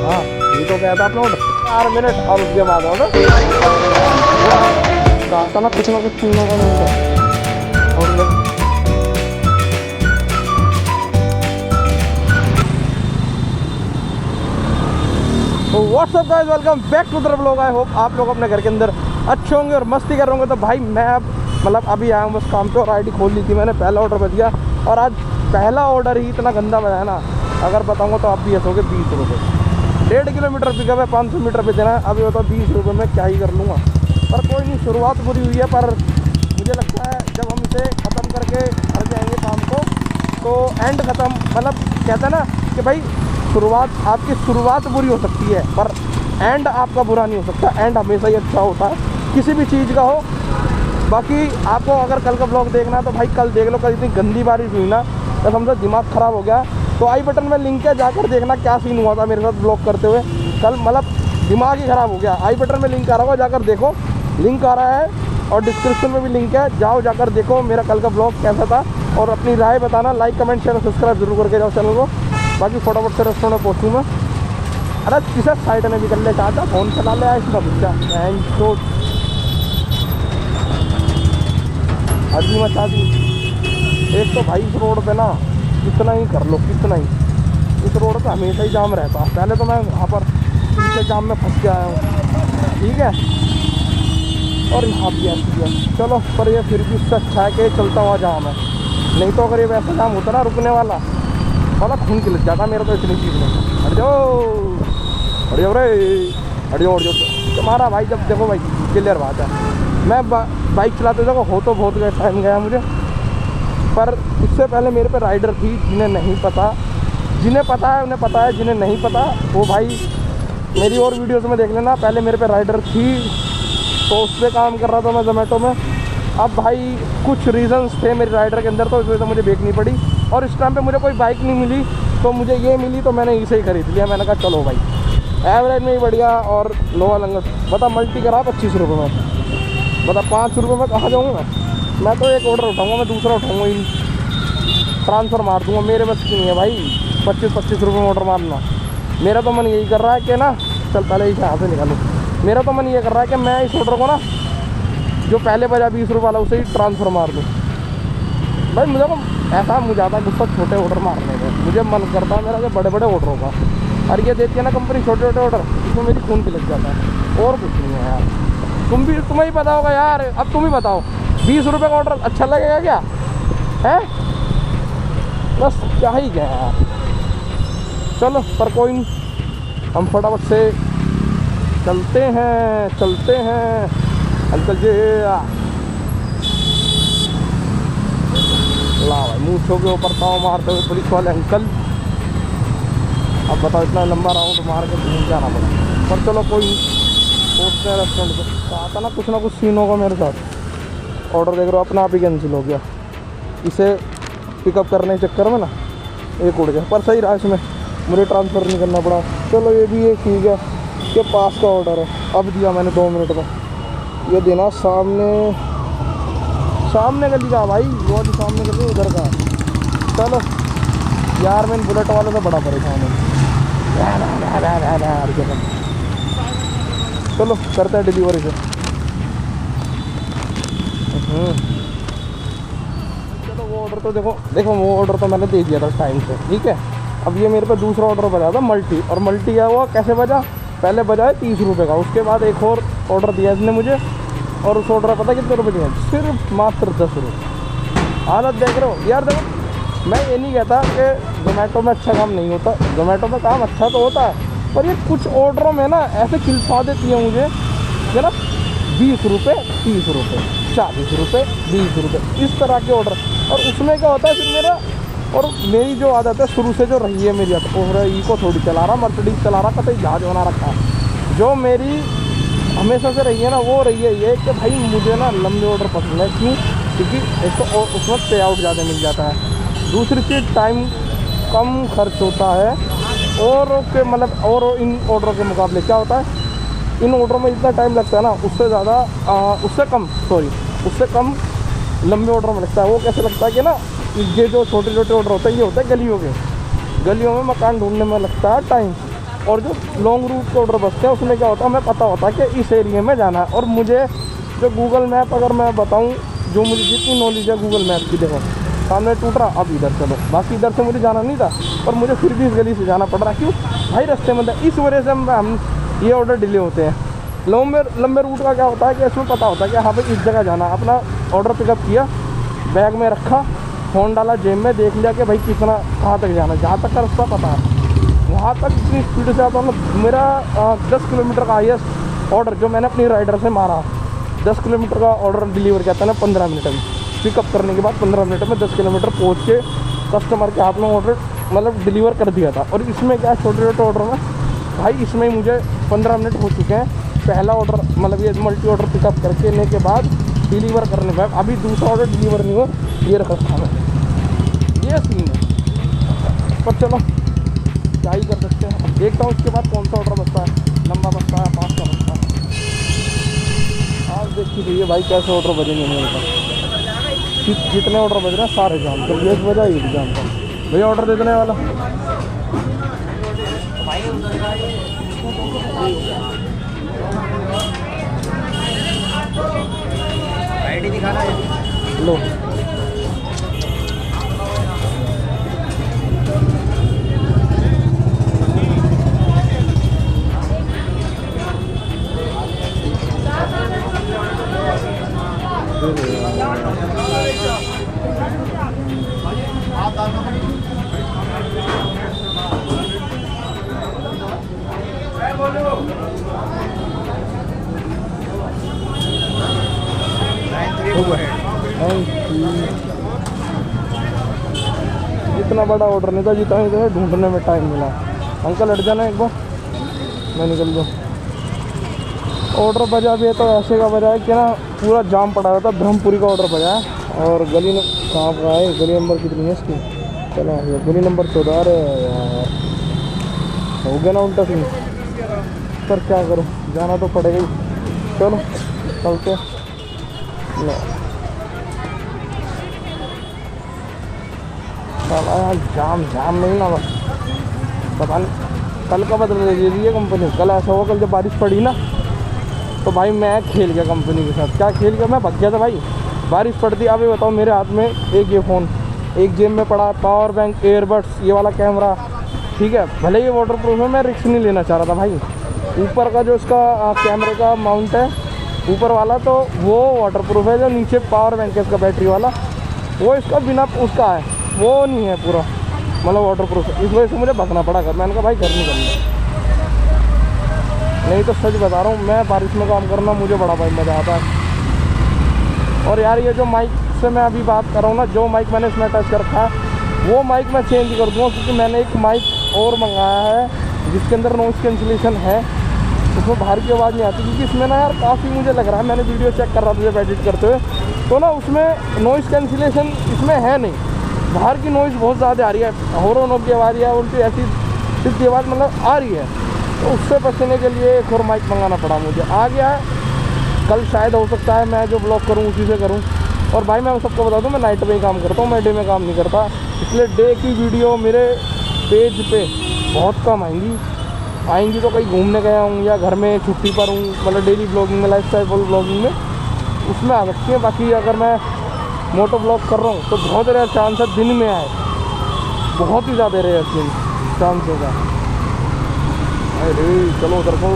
हाँ ये तो कहता अपना 4 मिनट और उसके बाद होगा कहता ना कुछ सुनने को मिलता और what's up guys, welcome back to the vlog. I hope आप लोग अपने घर के अंदर अच्छे होंगे और मस्ती कर रहे होंगे। तो भाई मैं अब मतलब अभी आया हूँ बस काम पे और आईडी खोल ली थी मैंने, पहला ऑर्डर बच गया। और आज पहला ऑर्डर ही इतना गंदा बना ना, अगर बताऊँगा तो आप भी हंसोगे। 20 रुपये 1.5 किलोमीटर पिकअप है, 500 मीटर पे देना है। अभी बताओ 20 रुपये में क्या ही कर लूँगा, पर कोई नहीं, शुरुआत बुरी हुई है। पर मुझे लगता है जब हम इसे ख़त्म करके घर जाएंगे काम को तो एंड ख़त्म, मतलब कहते हैं ना कि भाई आपकी शुरुआत बुरी हो सकती है पर एंड आपका बुरा नहीं हो सकता। एंड हमेशा ही अच्छा होता है किसी भी चीज़ का हो। बाकी आपको अगर कल का ब्लॉग देखना है तो भाई कल देख लो। कल इतनी गंदी बारिश हुई ना तो समझो दिमाग ख़राब हो गया। तो आई बटन में लिंक है, जाकर देखना क्या सीन हुआ था मेरे साथ ब्लॉग करते हुए कल। मतलब दिमाग ही ख़राब हो गया। आई बटन में लिंक आ रहा होगा, जाकर देखो, लिंक आ रहा है और डिस्क्रिप्शन में भी लिंक है, जाओ जाकर देखो मेरा कल का ब्लॉग कैसा था। और अपनी राय बताना, लाइक कमेंट शेयर सब्सक्राइब जरूर करके जाओ चैनल को। बाकी फटाफट से रेस्टोरेंट में पहुँचूँ मैं। अरे किसा साइड में भी कर ले, चाहता फ़ोन चला ले इसका बच्चा तो अजी मचा दी। एक तो भाई इस रोड पे ना कितना ही कर लो, कितना ही, इस रोड पे हमेशा ही जाम रहता। पहले तो मैं वहाँ पर पीछे जाम में फंस के आया हूँ, ठीक है। और यहाँ भी ऐसी है, चलो पर ये फिर भी इससे अच्छा है कि चलता हुआ जाम है। नहीं तो अगर ये वैसा जाम होता ना रुकने वाला खून के लग जाता मेरा तो इतनी चीज़ नहीं। हट जाओ हट जाओ रे, हट जाओ हट जाओ। तुम्हारा भाई जब देखो भाई क्लियर बात है, मैं बाइक चलाते देखो हो तो बहुत टाइम गया मुझे। पर इससे पहले मेरे पे राइडर थी जिन्हें नहीं पता, जिन्हें पता है उन्हें पता है, जिन्हें नहीं पता वो भाई मेरी और वीडियोस में देख लेना। पहले मेरे पे राइडर थी तो उस पर काम कर रहा था मैं जोमेटो में। अब भाई कुछ रीज़न्स थे मेरी राइडर के अंदर तो इस वजह से मुझे बेचनी पड़ी। और इस टाइम पे मुझे कोई बाइक नहीं मिली तो मुझे ये मिली तो मैंने इसे ही ख़रीद लिया। मैंने कहा चलो भाई एवरेज में ही बढ़िया। और लोहा लंगर बता मल्टी करा 25 रुपये में, बता 5 रुपये में कहाँ जाऊँगा मैं तो एक ऑर्डर उठाऊँगा, मैं दूसरा उठाऊँगा ही, ट्रांसफ़र मार दूँगा। मेरे बस की नहीं है भाई 25 रुपये में ऑर्डर मारना। मेरा तो मन यही कर रहा है कि ना, चल पहले इसे यहाँ से निकालूँ। मेरा तो मन ये कर रहा है कि मैं इस ऑर्डर को ना जो पहले बजा 20 रुपये वाला उसे ही ट्रांसफ़र मार दूँ। भाई मुझे को ऐसा मुझे आता गुस्सा छोटे ऑर्डर मारने में, मुझे मन करता है मेरा जो बड़े बड़े ऑर्डरों का। और ये देती है ना कंपनी छोटे छोटे ऑर्डर, इसमें मेरी खून की लग जाता है और कुछ नहीं है यार। तुम्हें ही पता होगा यार, अब तुम ही बताओ 20 रुपये का ऑर्डर अच्छा लगेगा क्या है? बस क्या ही गया यार। चलो पर कोई नहीं, हम फटाफट से चलते हैं अंकल जी। ला भाई मूँछों के ऊपर ताव मारते हुए पुलिस वाले अंकल। अब बताओ इतना लंबा राउंड मार के घूम जाना पड़ा, पर चलो कोई पहुँचते हैं रेस्टोरेंट पे। आता ना कुछ सीन होगा मेरे साथ। ऑर्डर देख रहे हो अपना आप ही कैंसिल हो गया, इसे पिकअप करने के चक्कर में ना एक उड़ गया। पर सही रहा, इसमें मुझे ट्रांसफ़र नहीं करना पड़ा। चलो ये भी एक ठीक है कि पास का ऑर्डर है। अब दिया मैंने 2 मिनट में, ये देना सामने गली का भाई, वो वाली सामने गली उधर का। चलो यार मैं बुलेट वाले से बड़ा परेशान हूँ। चलो करते हैं डिलीवरी से। चलो वो ऑर्डर तो देखो वो ऑर्डर तो मैंने दे दिया था टाइम से, ठीक है। अब ये मेरे पे दूसरा ऑर्डर बजा था मल्टी, और मल्टी क्या हुआ कैसे बजा, पहले बजा है 30 रुपये का, उसके बाद एक और ऑर्डर दिया इसने मुझे, और उस ऑर्डर पता कितने रुपये दिए, सिर्फ मात्र 10 रुपये। हालत देख रहे हो यार। देखो मैं ये नहीं कहता कि जोमेटो में अच्छा काम नहीं होता, जोमेटो में काम अच्छा तो होता है, पर ये कुछ ऑर्डरों में ना ऐसे खिलसा देती है मुझे कि ना 20 रुपये 30 रुपये 40 रुपये 20 रुपये इस तरह के ऑर्डर। और उसमें क्या होता है फिर मेरा, और मेरी जो आदत है शुरू से जो रही है मेरी आदत, और इको थोड़ी चला रहा, मर्सिडीज चला रहा, कतई जहाज बना रखा है, जो मेरी हमेशा से रही है ना, वो रही है ये कि भाई मुझे ना लंबे ऑर्डर पसंद है। क्यों? क्योंकि एक तो उसमें पे आउट ज़्यादा मिल जाता है, दूसरी चीज़ टाइम कम खर्च होता है, और के मतलब और इन ऑर्डरों के मुकाबले क्या होता है, इन ऑर्डरों में जितना टाइम लगता है ना उससे कम लंबे ऑर्डर में लगता है। वो कैसे लगता है कि ना, ये जो छोटे छोटे ऑर्डर होते हैं ये होते हैं गलियों में मकान ढूंढने में लगता है टाइम, और जो लॉन्ग रूट के ऑर्डर बचते हैं उसमें क्या होता है, हमें पता होता है कि इस एरिया में जाना है। और मुझे जो गूगल मैप, अगर मैं बताऊँ, जो मुझे जितनी नॉलेज है गूगल मैप की, देखो सामने टूट रहा, अब इधर चलो, बाकी इधर से मुझे जाना नहीं था और मुझे फिर भी इस गली से जाना पड़ रहा। क्यों भाई, रास्ते में था, इस वजह से हम ये ऑर्डर डिले होते हैं। लंबे रूट का क्या होता है कि इसमें पता होता है कि हाँ भाई इस जगह जाना। अपना ऑर्डर पिकअप किया, बैग में रखा, फ़ोन डाला जेब में, देख लिया कि भाई कितना कहाँ तक जाना है, जहाँ तक का रास्ता पता है वहाँ तक इतनी स्पीड से आता हूँ। मेरा 10 किलोमीटर का हाईएस्ट ऑर्डर जो मैंने अपनी राइडर से मारा, 10 किलोमीटर का ऑर्डर डिलीवर किया था ना 15 मिनट में। पिकअप करने के बाद 15 मिनट में 10 किलोमीटर पहुँच के कस्टमर के हाथ में ऑर्डर मतलब डिलीवर कर दिया था। और इसमें क्या, छोटे छोटे ऑर्डर में भाई इसमें मुझे 15 मिनट हो चुके हैं। पहला ऑर्डर मतलब ये मल्टी ऑर्डर पिकअप करने के बाद डिलीवर करने के बाद अभी दूसरा ऑर्डर डिलीवर नहीं हुआ, ये रखा था मैं, ये सीन है। पर चलो क्या ही कर सकते हैं। अब देखता हूँ उसके बाद कौन सा ऑर्डर बचता है, लंबा बचता है, 5 का बचता है। आज देखिए भैया भाई कैसे ऑर्डर बजेंगे मेरे पास, जितने ऑर्डर बज रहे हैं सारे जाम कर, एक बजा ये भी जाम कर। भैया ऑर्डर दे देने वाला आईडी दिखाना है, लो जितना बड़ा ऑर्डर नहीं था, जितना इधर ढूंढने में टाइम मिला। अंकल हट जाना एक बार, मैं निकल जाऊँ। ऑर्डर बजा भी है तो ऐसे का बजा है कि ना पूरा जाम पड़ा हुआ था। ब्रह्मपुरी का ऑर्डर बजा है और गली कहाँ का है, गली नंबर कितनी है इसकी, चलो गली नंबर 14। अरे यार हो गया ना उल्टा सीन, पर क्या करूँ, जाना तो पड़ेगा ही। चलो चलते लो। यार जाम नहीं ना, बस पता नहीं कल का बदल दे रही है कंपनी। कल ऐसा हुआ, कल जब बारिश पड़ी ना तो भाई मैं खेल गया कंपनी के साथ। क्या खेल गया, मैं भग गया था भाई, बारिश पड़ती। अब ये बताओ, मेरे हाथ में एक ये फ़ोन, एक जेब में पड़ा पावर बैंक, एयरबड्स, ये वाला कैमरा, ठीक है। भले ही वाटर प्रूफ है, मैं रिस्क नहीं लेना चाह रहा था भाई। ऊपर का जो इसका कैमरे का माउंट है ऊपर वाला, तो वो वाटर प्रूफ है। जो नीचे पावर बैंक है इसका बैटरी वाला, वो इसका बिना उसका है, वो नहीं है पूरा मतलब वाटर प्रूफ। इस वजह से मुझे भगना पड़ा घर। मैंने कहा भाई घर नहीं करना, नहीं तो सच बता रहा हूँ मैं बारिश में काम करना मुझे बड़ा भाई मज़ा आता है। और यार ये जो माइक से मैं अभी बात कर रहा हूँ ना, जो माइक मैंने इसमें अटैच कर रखा है वो माइक मैं चेंज कर दूँगा, क्योंकि मैंने एक माइक और मंगाया है जिसके अंदर नॉइस कैंसिलेशन है, उसमें बाहर की आवाज़ नहीं आती। क्योंकि इसमें ना यार काफ़ी मुझे लग रहा है, मैंने वीडियो चेक कर रहा था जब एडिट करते हुए, तो ना उसमें नॉइस कैंसिलेशन इसमें है नहीं। बाहर की नॉइज़ बहुत ज़्यादा आ रही है, हॉर्न की आवाज़ या उल्टी ऐसी सिर्फ आवाज़ मतलब आ रही है। तो उससे बचने के लिए एक और माइक मंगाना पड़ा मुझे। आ गया है, कल शायद हो सकता है मैं जो ब्लॉग करूँ उसी से करूँ। और भाई मैं सबको बता दूँ, मैं नाइट में ही काम करता हूँ, मैं डे में काम नहीं करता, इसलिए डे की वीडियो मेरे पेज पे बहुत कम आएंगी तो कहीं घूमने गया हूँ या घर में छुट्टी पर हूँ, मतलब डेली ब्लॉगिंग में, लाइफ स्टाइल ब्लॉगिंग में उसमें आ सकती है। बाकी अगर मैं मोटो ब्लॉग कर रहा हूँ तो बहुत रेयर चांस है दिन में आए, बहुत ही ज़्यादा रेयर चांसेस है। अरे चलो उधर को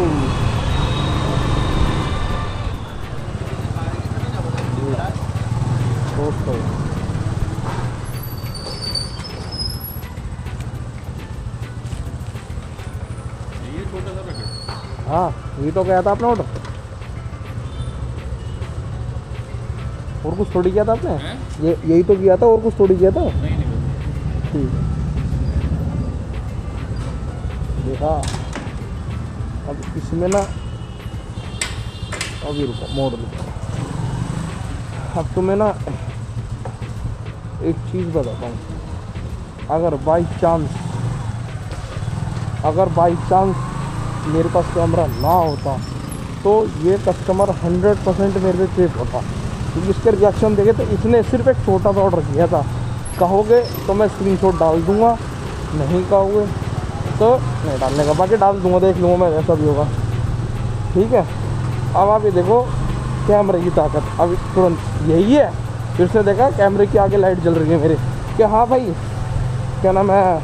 हाँ, ये तो क्या था आपने ऑर्डर, और कुछ थोड़ी किया था आपने? ये यही तो किया था, और कुछ थोड़ी किया था। ठीक देखा। अब इसमें ना अभी रुको, मोड़ रुको। अब तुम्हें ना एक चीज़ बताता हूँ, अगर बाई चांस मेरे पास कैमरा ना होता तो ये कस्टमर 100% मेरे पे चेक होता। क्योंकि इसके रिएक्शन देखे तो इसने सिर्फ एक छोटा सा ऑर्डर किया था। कहोगे तो मैं स्क्रीनशॉट डाल दूंगा, नहीं कहोगे तो नहीं डालने का, बाकी डाल दूंगा, देख लूँगा मैं जैसा भी होगा। ठीक है, अब आप ये देखो कैमरे की ताकत, अब तुरंत यही है। फिर से देखा कैमरे की आगे लाइट जल रही है मेरे, क्या हाँ भाई क्या नाम है,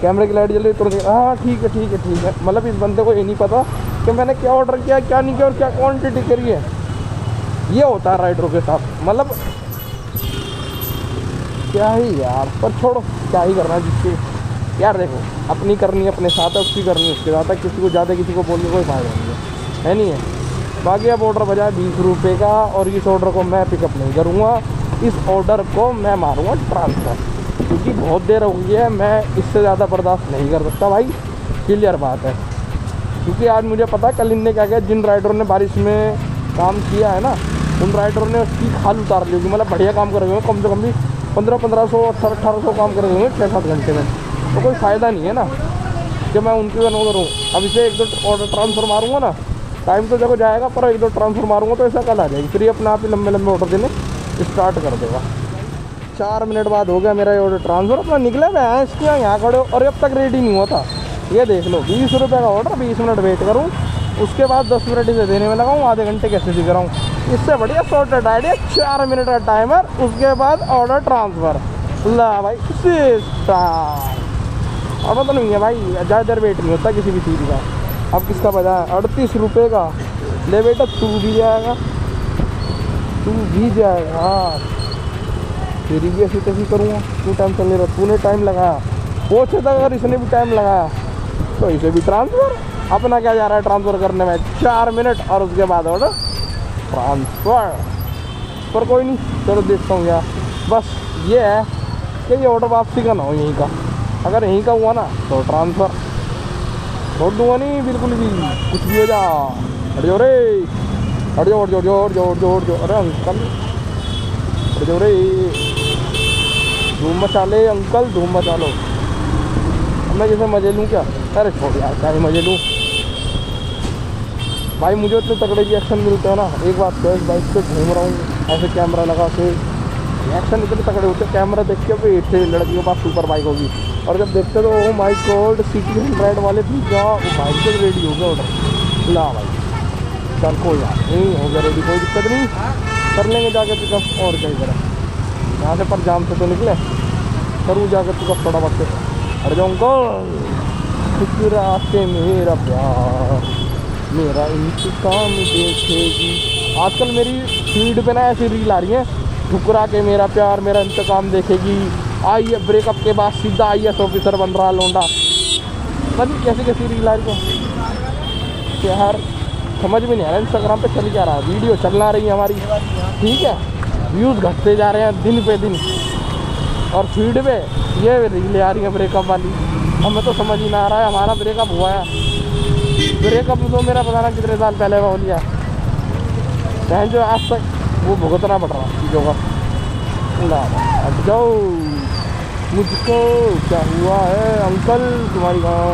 कैमरे की लाइट जल रही है तुरंत। हाँ ठीक है ठीक है ठीक है। मतलब इस बंदे को ये नहीं पता कि मैंने क्या ऑर्डर किया, क्या नहीं किया और क्या क्वांटिटी करी है। ये होता है राइडरों के साथ, मतलब क्या ही यार, पर छोड़ो क्या ही करना है जिसकी। यार देखो अपनी करनी है अपने साथ है, उसकी करनी है उसके साथ है, किसी को ज़्यादा किसी को बोलने कोई फायदा नहीं है नहीं है। बाकी अब ऑर्डर बजा 20 रुपये का, और इस ऑर्डर को मैं पिकअप नहीं करूँगा, इस ऑर्डर को मैं मारूँगा ट्रांसफ़र, क्योंकि बहुत देर हो गई है, मैं इससे ज़्यादा बर्दाश्त नहीं कर सकता भाई, क्लियर बात है। क्योंकि आज मुझे पता है कल इनने क्या किया, जिन राइडरों ने बारिश में काम किया है ना, उन राइडरों ने उसकी खाल उतार ली होगी, मतलब बढ़िया काम कर रहे होंगे, कम से कम भी 1500 1800 काम कर रहे होंगे 6-7 घंटे में। तो कोई फ़ायदा नहीं है ना कि मैं उनकी वजह करूँ। अब इसे 1-2 ऑर्डर ट्रांसफ़र मारूँगा ना, टाइम तो देखो जाएगा, पर 1-2 ट्रांसफ़र मारूँगा तो ऐसा कल आ जाएगी, फिर ये अपने आप ही लंबे लंबे ऑर्डर देने स्टार्ट कर देगा। 4 मिनट बाद हो गया मेरा ये ऑर्डर ट्रांसफ़र, अपना निकला मैं इसके यहाँ खड़े हो, और अब तक रेडी नहीं हुआ था। ये देख लो 20 रुपये का ऑर्डर, 20 मिनट वेट करूँ, उसके बाद 10 मिनट इसे देने में लगाऊँ, आधे घंटे कैसे दिख रहा हूँ। इससे बढ़िया शॉर्टेड आइडिया, 4 मिनट का टाइमर, उसके बाद ऑर्डर ट्रांसफ़र। ला भाई सिस्टम, अब तो नहीं है भाई, ज़्यादा देर वेट नहीं होता किसी भी चीज़ का। अब किसका बजा है 38 रुपये का, ले बेटा तू भी जाएगा, तू भी जाएगा। हाँ फिर भी ऐसी कैसी करूँगा, तू टाइम चल नहीं रहा, तूने टाइम लगाया, पहुँचे तक अगर इसने भी टाइम लगाया तो इसे भी ट्रांसफ़र। अपना क्या जा रहा है ट्रांसफ़र करने में 4 मिनट, और उसके बाद ऑर्डर ट्रांसफ़र। पर कोई नहीं, चलो देखता हूँ यार। बस ये है कि ये ऑर्डर वापसी का ना हो यहीं का, अगर यहीं का हुआ ना तो ट्रांसफ़र छोड़ दूँगा नहीं बिल्कुल भी, कुछ भी हो जा। हट जाओ रे, हट जाओ, जोड़ जोड़ जोड़ जोड़ जोड़, अरे अंकल हट जाओ रे, धूम मचा ले अंकल, धूम मचा लो। मैं जैसे मजे लूँ क्या, अरे छोड़ यार क्या ही मजे लूँ भाई, मुझे इतने तगड़े रिएक्शन मिलते हैं ना। एक बात तो इस बाइक पे घूम रहा हूँ ऐसे कैमरा लगा के, रिएक्शन इतने तगड़े होते हैं, कैमरा देख के भी इतने लड़कियों के पास सुपर बाइक होगी, और जब देखते तो ओ माय गॉड सिटी 100 वाले भी क्या, वो बाइक से रेडी हो गया ऑर्डर। ला भाई चल कोई यार नहीं हो गया रेडी, कोई दिक्कत नहीं, कर लेंगे जाके पिकअप, और क्या करें यहाँ से। पर जाम से तो निकले, करूँ जाकर पिकअप थोड़ा वक्त। अरे जाऊँ अंकल रास्ते मेरा प्यार, मेरा इंतकाम देखेगी। आजकल मेरी फीड पे ना ऐसी रील आ रही है, ठुकरा के मेरा प्यार मेरा इंतकाम देखेगी, आई है ब्रेकअप के बाद सीधा IAS ऑफिसर बन रहा लौंडा। पता कैसी कैसी रील आ रही है यार, समझ में नहीं आ रहा इंस्टाग्राम पे चल क्या रहा है, वीडियो चलना रही है हमारी, ठीक है, व्यूज़ घटते जा रहे हैं दिन पे दिन, और फीड पे ये रीलें आ रही हैं ब्रेकअप वाली। हमें तो समझ ही ना आ रहा है, हमारा ब्रेकअप हुआ है, ब्रेकअप तो मेरा पता ना कितने साल पहले हो लिया है, जो आज तक वो भुगतना पड़ रहा चीज़ों का। हट जाओ, मुझको क्या हुआ है अंकल, तुम्हारी गाँव